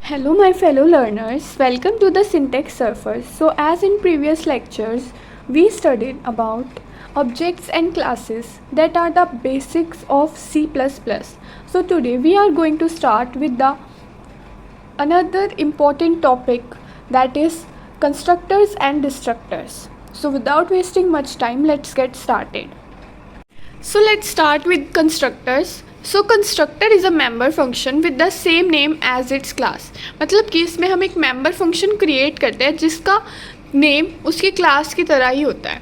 Hello my fellow learners, welcome to the Syntax Surfer. So as in previous lectures, we studied about objects and classes that are the basics of C++. So today we are going to start with the another important topic, that is constructors and destructors. So without wasting much time, let's get started. So let's start with constructors. So constructor is a member function with the same name as its class. मतलब कि इसमें हम एक member function create करते हैं जिसका name उसकी class की तरह ही होता है.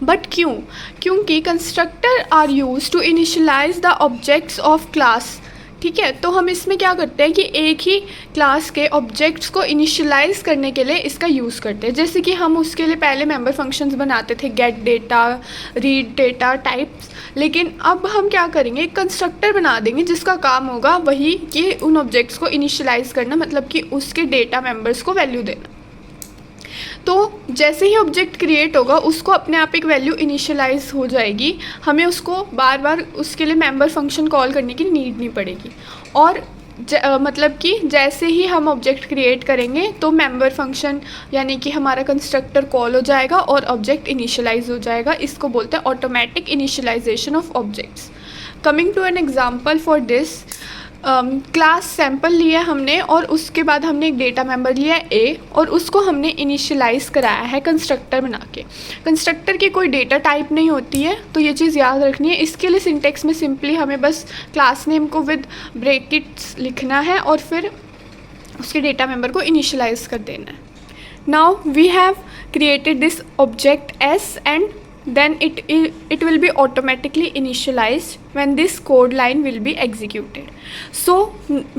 बट क्योंकि constructor are use to initialize the objects of class. ठीक है, तो हम इसमें क्या करते हैं कि एक ही क्लास के ऑब्जेक्ट्स को इनिशियलाइज करने के लिए इसका यूज़ करते हैं. जैसे कि हम उसके लिए पहले मेंबर फंक्शंस बनाते थे, gate data, read data types. लेकिन अब हम क्या करेंगे, एक कंस्ट्रक्टर बना देंगे जिसका काम होगा वही कि उन ऑब्जेक्ट्स को इनिशियलाइज करना, मतलब कि उसके डेटा मेंबर्स को वैल्यू देना. तो जैसे ही ऑब्जेक्ट क्रिएट होगा उसको अपने आप एक वैल्यू इनिशियलाइज हो जाएगी, हमें उसको बार बार उसके लिए मेंबर फंक्शन कॉल करने की नीड नहीं पड़ेगी. और मतलब कि जैसे ही हम ऑब्जेक्ट क्रिएट करेंगे तो मेंबर फंक्शन यानी कि हमारा कंस्ट्रक्टर कॉल हो जाएगा और ऑब्जेक्ट इनिशियलाइज हो जाएगा. इसको बोलते हैं automatic initialization of objects. Coming to an example for this, class sample लिया हमने और उसके बाद हमने एक डेटा मेंबर लिया ए और उसको हमने इनिशियलाइज़ कराया है कंस्ट्रक्टर बना के. कंस्ट्रक्टर की कोई डेटा टाइप नहीं होती है, तो ये चीज़ याद रखनी है. इसके लिए सिंटेक्स में सिंपली हमें बस क्लास नेम को विद ब्रैकेट्स लिखना है और फिर उसके डेटा मेंबर को इनिशियलाइज़ कर देना है. Now we have created this object S and then it will be automatically initialized when this code line will be executed. So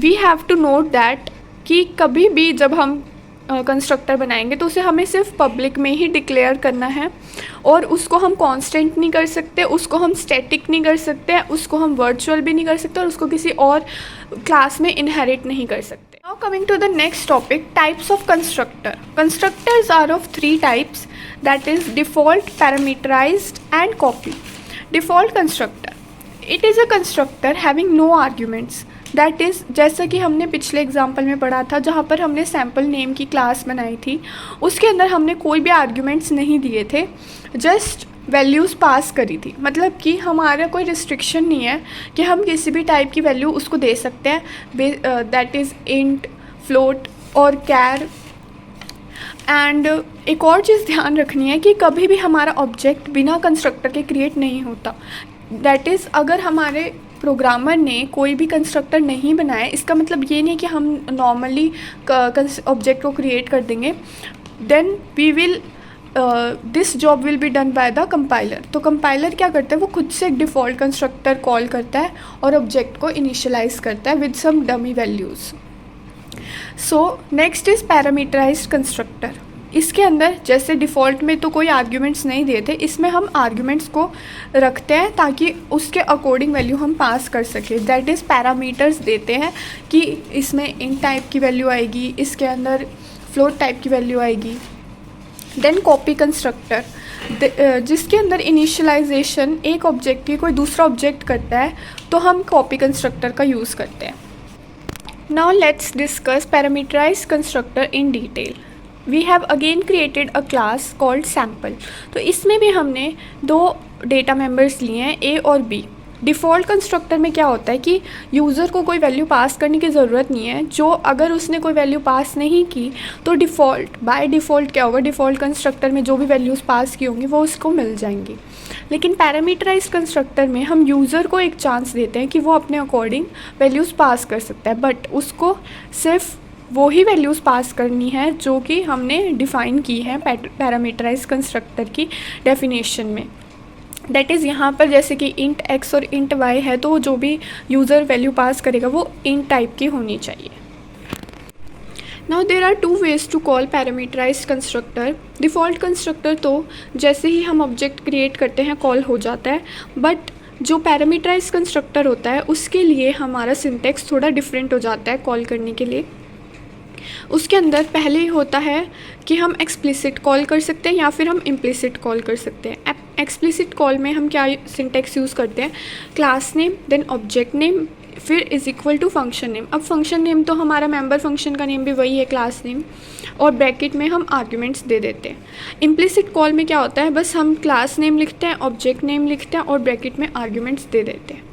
we have to note that कि कभी भी जब हम कंस्ट्रक्टर बनाएंगे तो उसे हमें सिर्फ पब्लिक में ही डिक्लेयर करना है और उसको हम कांस्टेंट नहीं कर सकते, उसको हम स्टैटिक नहीं कर सकते, उसको हम वर्चुअल भी नहीं कर सकते और उसको किसी और क्लास में इनहेरिट नहीं कर सकते. Now coming to the next topic, types of constructor. Constructors are of three types, that is default, parameterized and copy. Default constructor, it is a constructor having no arguments. That is जैसा कि हमने पिछले example में पढ़ा था जहाँ पर हमने सैम्पल नेम की क्लास बनाई थी, उसके अंदर हमने कोई भी आर्ग्यूमेंट्स नहीं दिए थे, जस्ट वैल्यूज़ पास करी थी. मतलब कि हमारा कोई रिस्ट्रिक्शन नहीं है कि हम किसी भी टाइप की वैल्यू उसको दे सकते हैं, दैट इज़ इंट, फ्लोट और कैर. एंड एक और चीज़ ध्यान रखनी है कि कभी भी हमारा ऑब्जेक्ट बिना कंस्ट्रक्टर के क्रिएट नहीं होता. दैट इज़ अगर हमारे प्रोग्रामर ने कोई भी कंस्ट्रक्टर नहीं बनाया, इसका मतलब ये नहीं कि हम नॉर्मली ऑब्जेक्ट को क्रिएट कर देंगे. Then we will this job will be done by the compiler. तो कंपाइलर क्या करता है, वो खुद से एक डिफ़ॉल्ट कंस्ट्रक्टर कॉल करता है और ऑब्जेक्ट को इनिशियलाइज करता है with some dummy values. So next is parameterized constructor. इसके अंदर जैसे डिफ़ॉल्ट में तो कोई आर्ग्यूमेंट्स नहीं देते, इसमें हम आर्ग्यूमेंट्स को रखते हैं ताकि उसके अकॉर्डिंग वैल्यू हम पास कर सकें. दैट इज़ पैरामीटर्स देते हैं कि इसमें इन टाइप की वैल्यू आएगी, इसके अंदर फ्लोट टाइप की वैल्यू आएगी. देन कॉपी कंस्ट्रक्टर, जिसके अंदर इनिशियलाइजेशन एक ऑब्जेक्ट की कोई दूसरा ऑब्जेक्ट करता है, तो हम कॉपी कंस्ट्रक्टर का यूज़ करते हैं. Now let's discuss parameterized constructor in detail. We have again created a class called sample. तो इसमें भी हमने दो डेटा मेंबर्स लिए हैं, ए और बी. डिफ़ॉल्ट कंस्ट्रक्टर में क्या होता है कि यूज़र को कोई वैल्यू पास करने की ज़रूरत नहीं है. जो अगर उसने कोई वैल्यू पास नहीं की तो बाय डिफ़ॉल्ट क्या होगा, डिफ़ॉल्ट कंस्ट्रक्टर में जो भी वैल्यूज़ पास की होंगी वो उसको मिल जाएंगी. लेकिन पैरामीटराइज्ड कंस्ट्रक्टर में हम यूज़र को एक चांस देते हैं कि वो अपने अकॉर्डिंग वैल्यूज़ पास कर सकता है, बट उसको सिर्फ वो ही वैल्यूज़ पास करनी है जो कि हमने डिफ़ाइन की है पैरामीटराइज्ड कंस्ट्रक्टर की डेफिनेशन में. दैट इज़ यहाँ पर जैसे कि इंट एक्स और इंट वाई है, तो जो भी यूज़र वैल्यू पास करेगा वो इंट टाइप की होनी चाहिए. Now there are two ways to call parameterized constructor. Default constructor तो जैसे ही हम ऑब्जेक्ट क्रिएट करते हैं कॉल हो जाता है, बट जो पैरामीटराइज्ड कंस्ट्रक्टर होता है उसके लिए हमारा सिंटेक्स थोड़ा डिफरेंट हो जाता है कॉल करने के लिए. उसके अंदर पहले ही होता है कि हम एक्सप्लिसिट कॉल कर सकते हैं या फिर हम इम्प्लिसिट कॉल कर सकते हैं. एक्सप्लिसिट कॉल में हम क्या सिंटेक्स यूज़ करते हैं, class name, then object name, फिर is equal to function name. अब फंक्शन नेम तो हमारा मेंबर फंक्शन का नेम भी वही है, क्लास नेम, और ब्रैकेट में हम आर्ग्यूमेंट्स दे देते हैं। इम्प्लिसिट कॉल में क्या होता है, बस हम क्लास नेम लिखते हैं, ऑब्जेक्ट नेम लिखते हैं और ब्रैकेट में आर्ग्यूमेंट्स दे देते हैं।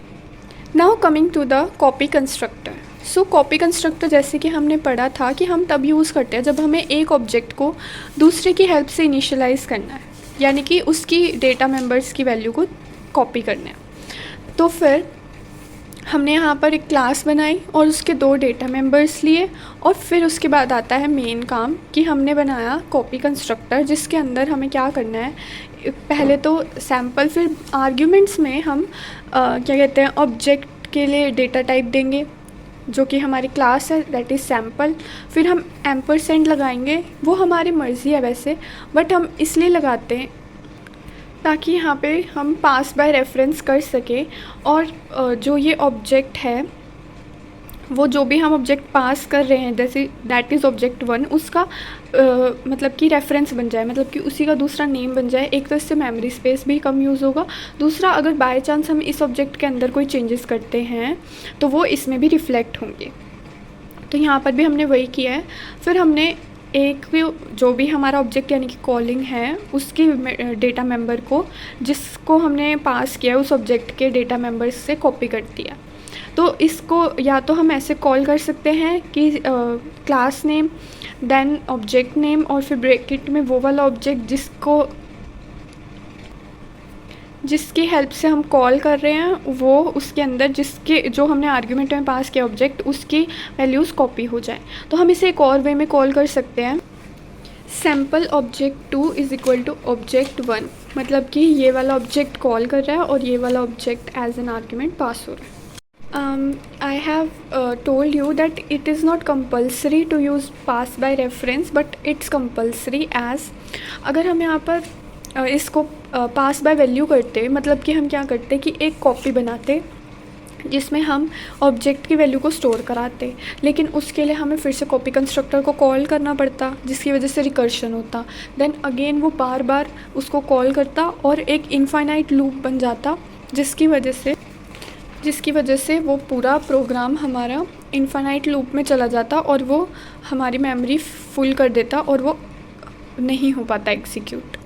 Now coming to the copy constructor. So copy constructor जैसे कि हमने पढ़ा था कि हम तब यूज़ करते हैं जब हमें एक ऑब्जेक्ट को दूसरे की हेल्प से इनिशियलाइज़ करना है, यानी कि उसकी डेटा मेंबर्स की वैल्यू को कॉपी करना है। तो फिर हमने यहाँ पर एक क्लास बनाई और उसके 2 डेटा मेंबर्स लिए, और फिर उसके बाद आता है मेन काम कि हमने बनाया कॉपी कंस्ट्रक्टर, जिसके अंदर हमें क्या करना है, पहले तो सैम्पल, फिर आर्ग्यूमेंट्स में हम क्या कहते हैं, ऑब्जेक्ट के लिए डेटा टाइप देंगे जो कि हमारी क्लास है, दैट इज़ सैम्पल। फिर हम एम्परसेंड लगाएंगे, वो हमारी मर्ज़ी है वैसे, बट हम इसलिए लगाते हैं ताकि यहाँ पे हम पास बाय रेफरेंस कर सकें, और जो ये ऑब्जेक्ट है, वो जो भी हम ऑब्जेक्ट पास कर रहे हैं, जैसे दैट इज़ ऑब्जेक्ट 1, उसका मतलब कि रेफरेंस बन जाए, मतलब कि उसी का दूसरा नेम बन जाए। एक तो इससे मेमोरी स्पेस भी कम यूज़ होगा, दूसरा अगर बाय चांस हम इस ऑब्जेक्ट के अंदर कोई चेंजेस करते हैं तो वो इसमें भी रिफ्लेक्ट होंगे। तो यहाँ पर भी हमने वही किया है। फिर हमने एक जो भी हमारा ऑब्जेक्ट यानी कि कॉलिंग है, उसकी डेटा मेंबर को, जिसको हमने पास किया उस ऑब्जेक्ट के डेटा मेंबर्स से कॉपी कर दिया। तो इसको या तो हम ऐसे कॉल कर सकते हैं कि class name then object name और फिर ब्रैकेट में वो वाला ऑब्जेक्ट जिसकी हेल्प से हम कॉल कर रहे हैं, वो उसके अंदर जिसके जो हमने आर्ग्यूमेंट में पास किया ऑब्जेक्ट, उसकी वैल्यूज़ कॉपी हो जाए। तो हम इसे एक और वे में कॉल कर सकते हैं, sample object 2 is equal to object 1, मतलब कि ये वाला ऑब्जेक्ट कॉल कर रहा है और ये वाला object as an argument pass हो रहा है। I have told you that it is not compulsory to use pass by reference, but it's compulsory as अगर हम यहाँ पर इसको पास बाय वैल्यू करते, मतलब कि हम क्या करते कि एक कॉपी बनाते जिसमें हम ऑब्जेक्ट की वैल्यू को स्टोर कराते, लेकिन उसके लिए हमें फिर से कॉपी कंस्ट्रक्टर को कॉल करना पड़ता, जिसकी वजह से रिकर्शन होता। देन अगेन वो बार बार उसको कॉल करता और एक इनफाइनाइट लूप बन जाता, जिसकी वजह से वो पूरा प्रोग्राम हमारा इनफाइनाइट लूप में चला जाता और वो हमारी मेमोरी फुल कर देता और वो नहीं हो पाता execute.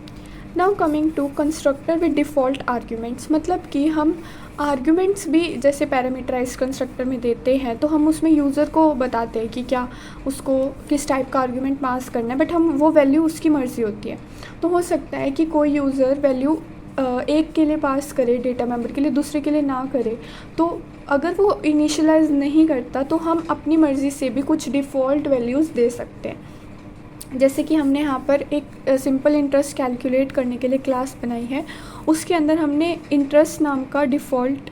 Now coming to constructor with default arguments, मतलब कि हम आर्ग्यूमेंट्स भी जैसे पैरामीटराइज कंस्ट्रक्टर में देते हैं, तो हम उसमें यूज़र को बताते हैं कि क्या उसको किस टाइप का आर्ग्यूमेंट पास करना है, बट हम वो वैल्यू उसकी मर्ज़ी होती है। तो हो सकता है कि कोई यूज़र वैल्यू एक के लिए पास करे डेटा मेंबर के लिए, दूसरे के लिए ना करे। तो अगर वो इनिशियलाइज नहीं करता तो हम अपनी मर्ज़ी से भी कुछ डिफ़ॉल्ट वैल्यूज़ दे सकते हैं। जैसे कि हमने यहाँ पर एक सिंपल इंटरेस्ट कैलकुलेट करने के लिए क्लास बनाई है, उसके अंदर हमने इंटरेस्ट नाम का डिफ़ॉल्ट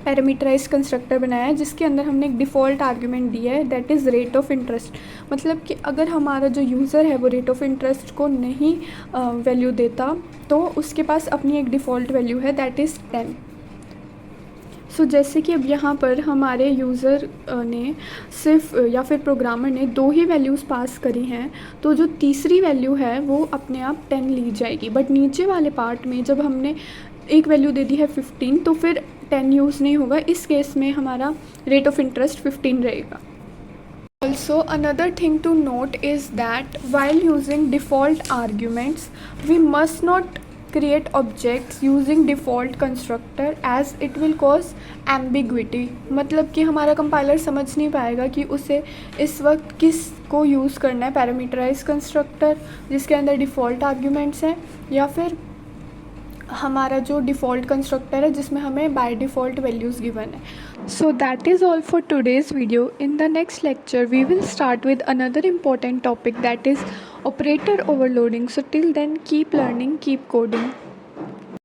पैरामीटराइज कंस्ट्रक्टर बनाया है, जिसके अंदर हमने एक डिफ़ॉल्ट आर्ग्यूमेंट दिया है, that is rate of interest. मतलब कि अगर हमारा जो यूज़र है वो रेट ऑफ इंटरेस्ट को नहीं वैल्यू देता, तो उसके पास अपनी एक डिफ़ॉल्ट वैल्यू है, दैट इज़ 10। सो जैसे कि अब यहाँ पर हमारे यूज़र ने सिर्फ या फिर प्रोग्रामर ने 2 ही वैल्यूज़ पास करी हैं, तो जो तीसरी वैल्यू है वो अपने आप 10 ली जाएगी। बट नीचे वाले पार्ट में जब हमने एक वैल्यू दे दी है 15, तो फिर 10 यूज़ नहीं होगा। इस केस में हमारा रेट ऑफ इंटरेस्ट 15 रहेगा। Also, another thing to note is that while using default arguments, we must not create objects using default constructor as it will cause ambiguity। मतलब कि हमारा कंपाइलर समझ नहीं पाएगा कि उसे इस वक्त किस को यूज़ करना है, पैरामीटराइज कंस्ट्रक्टर जिसके अंदर डिफ़ॉल्ट आर्ग्यूमेंट्स हैं, या फिर हमारा जो डिफ़ॉल्ट कंस्ट्रक्टर है जिसमें हमें बाय डिफ़ॉल्ट वैल्यूज़ गिवन है। So that is all for today's video. In the next lecture we will start with another important topic, that is operator overloading. So till then keep learning, keep coding.